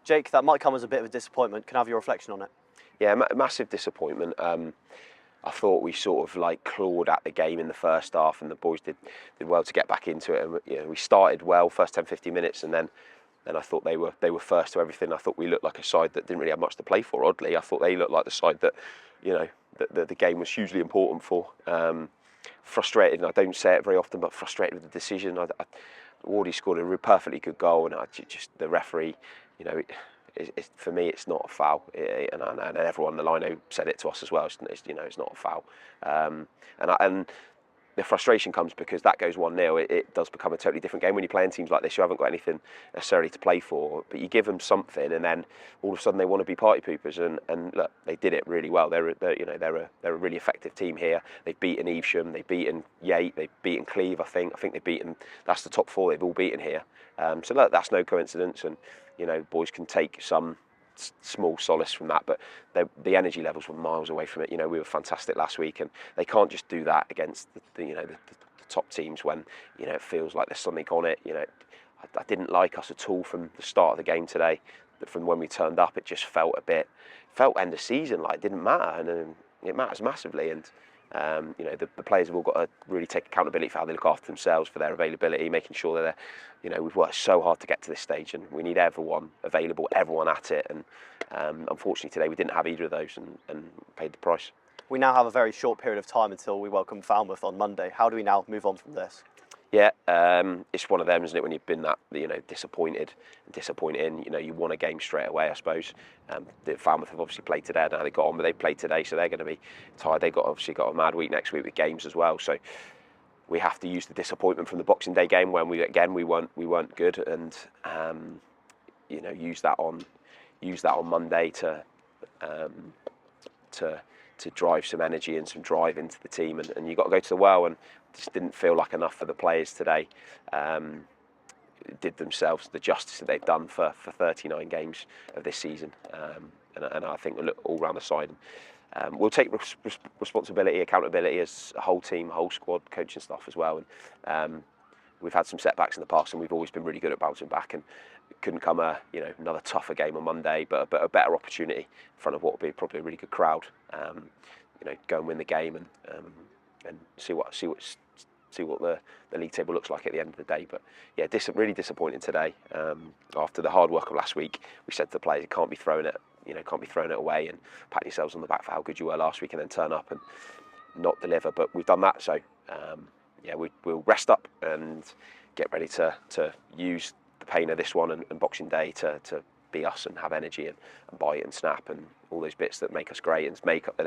Jake, that might come as a bit of a disappointment. Can I have your reflection on it? Yeah, massive disappointment. I thought we sort of like clawed at the game in the first half, and the boys did well to get back into it. And we started well, first 10-15 minutes, and then I thought they were first to everything. I thought we looked like a side that didn't really have much to play for. Oddly, I thought they looked like the side that that the game was hugely important for. Frustrated, and I don't say it very often, but frustrated with the decision. Wardy scored a perfectly good goal, and just the referee, for me, it's not a foul, and everyone on the line said it to us as well. It's not a foul, and the frustration comes because that goes 1-0. It does become a totally different game when you're playing teams like this. You haven't got anything necessarily to play for, but you give them something, and then all of a sudden they want to be party poopers. And look, they did it really well. They're a really effective team here. They've beaten Evesham, they've beaten Yate, they've beaten Cleve. I think they've beaten. That's the top 4 they've all beaten here. So look, that's no coincidence, and boys can take some small solace from that, but the energy levels were miles away from it. We were fantastic last week, and they can't just do that against the top teams when it feels like there's something on it. I didn't like us at all from the start of the game today. From when we turned up, it just felt end of season, like it didn't matter, and it matters massively. And the players have all got to really take accountability for how they look after themselves, for their availability, making sure that we've worked so hard to get to this stage, and we need everyone available, everyone at it. And unfortunately today we didn't have either of those, and paid the price. We now have a very short period of time until we welcome Falmouth on Monday. How do we now move on from this? Yeah, it's one of them, isn't it? When you've been that disappointed, you want a game straight away, I suppose. The Falmouth have obviously played today. Now they got on, but they played today, so they're going to be tired. They've obviously got a mad week next week with games as well. So we have to use the disappointment from the Boxing Day game when we weren't good, and use that on Monday to drive some energy and some drive into the team. And you've got to go to the well, and just didn't feel like enough for the players today. Did themselves the justice that they've done for 39 games of this season. And I think we'll look all round the side. We'll take responsibility, accountability as a whole team, whole squad, coaching staff as well. And we've had some setbacks in the past, and we've always been really good at bouncing back. And it couldn't come another tougher game on Monday, but a better opportunity in front of what will be probably a really good crowd. Go and win the game and see what the league table looks like at the end of the day. But yeah, really disappointed today. After the hard work of last week, we said to the players, can't be throwing it away and patting yourselves on the back for how good you were last week and then turn up and not deliver. But we've done that, so we'll rest up and get ready to use the pain of this one and Boxing Day to be us and have energy and bite and snap and all those bits that make us great and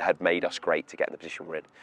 had made us great to get in the position we're in.